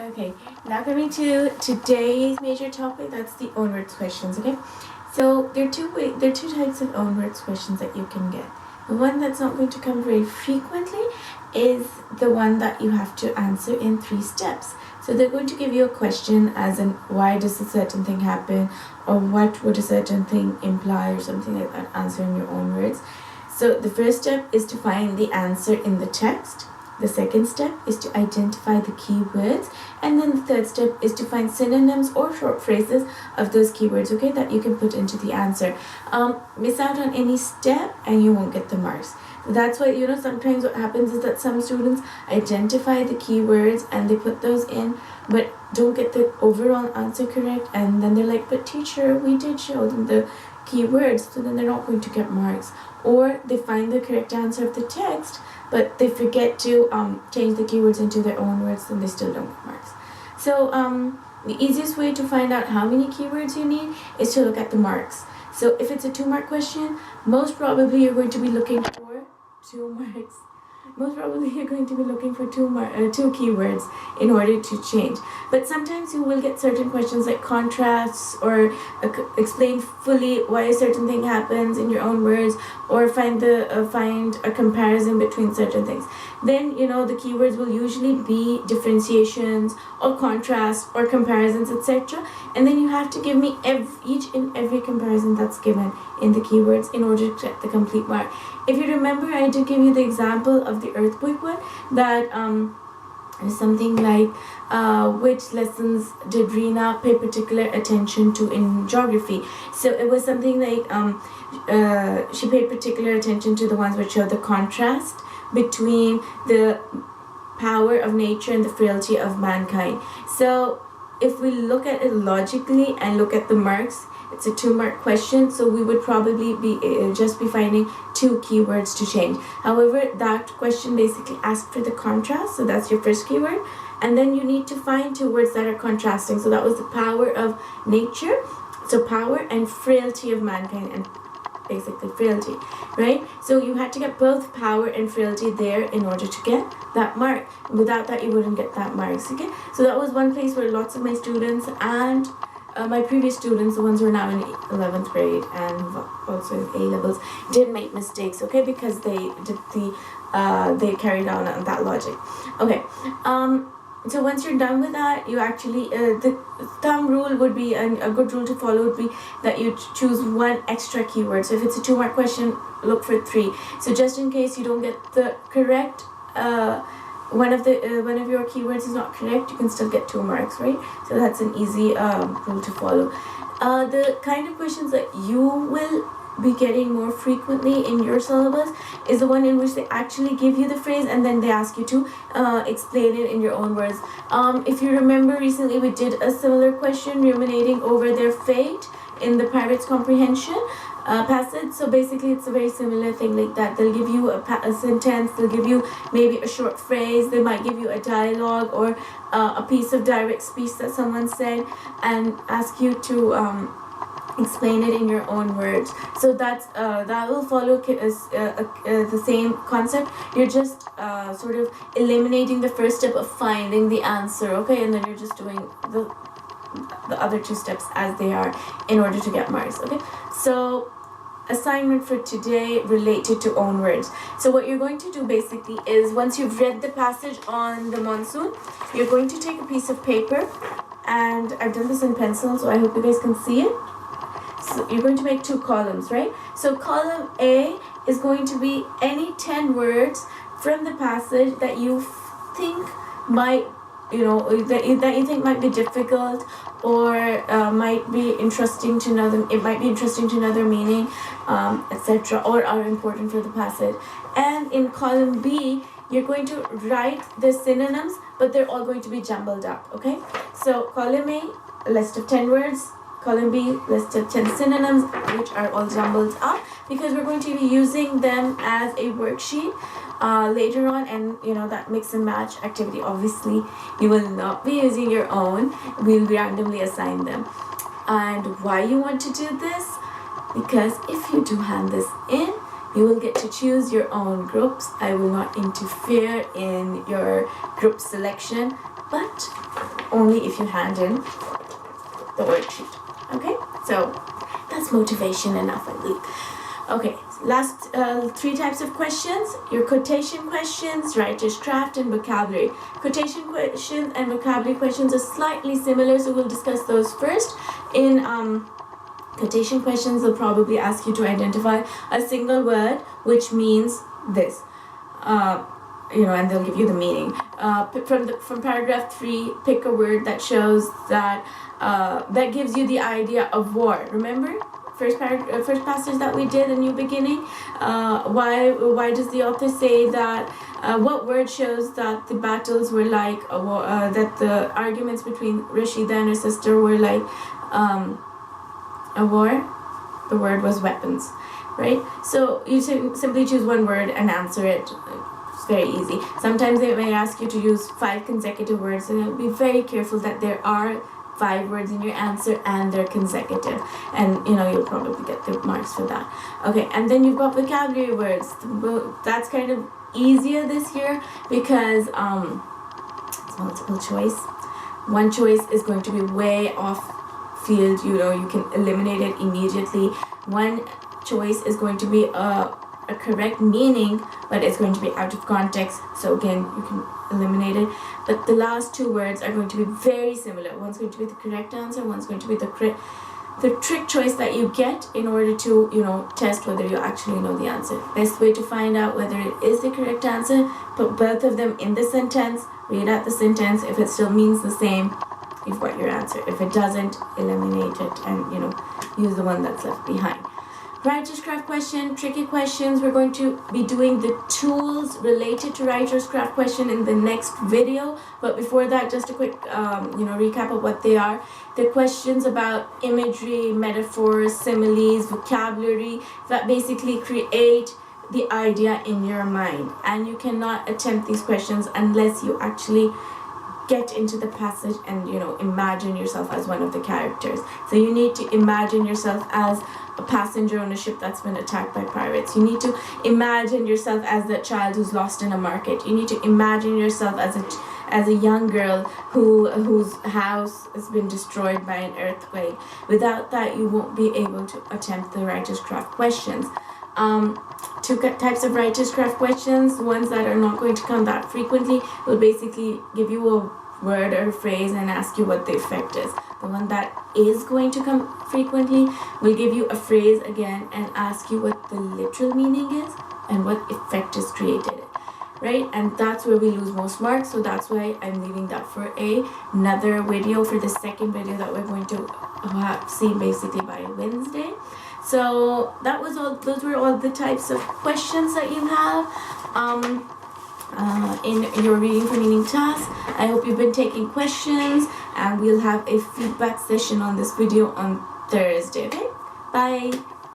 Okay, now coming to today's major topic, that's the own words questions. Okay, so there are two types of own words questions that you can get. The one that's not going to come very frequently is the one that you have to answer in 3 steps. So they're going to give you a question as in why does a certain thing happen, or what would a certain thing imply, or something like that. Answer in your own words. So the first step is to find the answer in the text. The second step is to identify the keywords, and then the third step is to find synonyms or short phrases of those keywords, okay, that you can put into the answer. Miss out on any step and you won't get the marks. That's why, sometimes what happens is that some students identify the keywords and they put those in, but don't get the overall answer correct, and then they're like, but teacher, we did show them the keywords, so then they're not going to get marks. Or they find the correct answer of the text, but they forget to change the keywords into their own words, and they still don't get marks. So the easiest way to find out how many keywords you need is to look at the marks. So if it's a 2-mark question, most probably you're going to be looking for 2 marks. Most probably you're going to be looking for 2 keywords in order to change. But sometimes you will get certain questions like contrasts, or explain fully why a certain thing happens in your own words, or find a comparison between certain things. Then the keywords will usually be differentiations or contrasts or comparisons, etc. And then you have to give me each and every comparison that's given in the keywords in order to get the complete mark. If you remember, I did give you the example of the earthquake one, that is something like which lessons did Rina pay particular attention to in geography. So it was something like she paid particular attention to the ones which show the contrast between the power of nature and the frailty of mankind. So if we look at it logically and look at the marks, it's a 2-mark question, so we would probably be just be finding 2 keywords to change. However, that question basically asked for the contrast, so that's your first keyword, and then you need to find 2 words that are contrasting. So that was the power of nature, so power, and frailty of mankind, and basically frailty, right? So you had to get both power and frailty there in order to get that mark. Without that, you wouldn't get that marks. Okay, so that was one place where lots of my students and my previous students, the ones who are now in 11th grade and also in A-levels, did make mistakes, okay, because they did they carried on that logic. Okay, so once you're done with that, you actually the thumb rule would be, a good rule to follow would be that you choose 1 extra keyword. So if it's a 2-mark question, look for 3. So just in case you don't get the correct one of your keywords is not correct, you can still get 2 marks, right? So that's an easy rule to follow. The kind of questions that you will be getting more frequently in your syllabus is the one in which they actually give you the phrase and then they ask you to explain it in your own words. If you remember, recently we did a similar question, ruminating over their fate, in the pirate's comprehension passage. So basically it's a very similar thing like that. They'll give you a sentence, they'll give you maybe a short phrase, they might give you a dialogue or a piece of direct speech that someone said, and ask you to explain it in your own words. So that's that will follow the same concept. You're just sort of eliminating the first step of finding the answer, okay, and then you're just doing the other 2 steps as they are in order to get marks. Okay, so assignment for today related to own words. So what you're going to do basically is, once you've read the passage on the monsoon, you're going to take a piece of paper, and I've done this in pencil, so I hope you guys can see it. So you're going to make 2 columns, right? So column A is going to be any 10 words from the passage that you think might, that you think might be difficult, or might be interesting to know them. It might be interesting to know their meaning, etc., or are important for the passage. And in column B, you're going to write the synonyms, but they're all going to be jumbled up. Okay, so column A, a list of 10 words. Column B, list of 10 synonyms, which are all jumbled up, because we're going to be using them as a worksheet later on, and that mix and match activity, obviously you will not be using your own, we'll randomly assign them. And why you want to do this? Because if you do hand this in, you will get to choose your own groups. I will not interfere in your group selection, but only if you hand in the worksheet. Okay, so that's motivation enough, I believe. Okay, last 3 types of questions: your quotation questions, writer's craft, and vocabulary. Quotation questions and vocabulary questions are slightly similar, so we'll discuss those first. In quotation questions, they'll probably ask you to identify a single word which means this. And they'll give you the meaning. From paragraph 3, pick a word that shows that that gives you the idea of war. Remember, first passage that we did, a new beginning. Why does the author say that? What word shows that the battles were like a war? That the arguments between Rashida and her sister were like a war? The word was weapons, right? So you simply choose one word and answer it. It's very easy. Sometimes they may ask you to use 5 consecutive words, and be very careful that there are 5 words in your answer and they're consecutive, and you'll probably get the marks for that. Okay, and then you've got vocabulary words. That's kind of easier this year because it's multiple choice. One choice is going to be way off field, you can eliminate it immediately. One choice is going to be a correct meaning, but it's going to be out of context, so again you can eliminate it. But the last 2 words are going to be very similar. One's going to be the correct answer, one's going to be the trick choice that you get in order to test whether you actually know the answer. Best way to find out whether it is the correct answer: put both of them in the sentence, read out the sentence. If it still means the same, you've got your answer. If it doesn't, eliminate it and use the one that's left behind. Writer's craft question, tricky questions. We're going to be doing the tools related to writer's craft question in the next video. But before that, just a quick recap of what they are. They're questions about imagery, metaphors, similes, vocabulary that basically create the idea in your mind. And you cannot attempt these questions unless you actually get into the passage and imagine yourself as one of the characters. So you need to imagine yourself as a passenger on a ship that's been attacked by pirates. You need to imagine yourself as that child who's lost in a market. You need to imagine yourself as a young girl whose house has been destroyed by an earthquake. Without that, you won't be able to attempt the writer's craft questions. 2 types of writer's craft questions. Ones that are not going to come that frequently will basically give you a word or a phrase and ask you what the effect is. The one that is going to come frequently will give you a phrase again and ask you what the literal meaning is and what effect is created, right? And that's where we lose most marks, so that's why I'm leaving that for another video, for the second video that we're going to see basically by Wednesday. So those were all the types of questions that you have in your reading for meaning task. I hope you've been taking questions, and we'll have a feedback session on this video on Thursday. Okay, bye.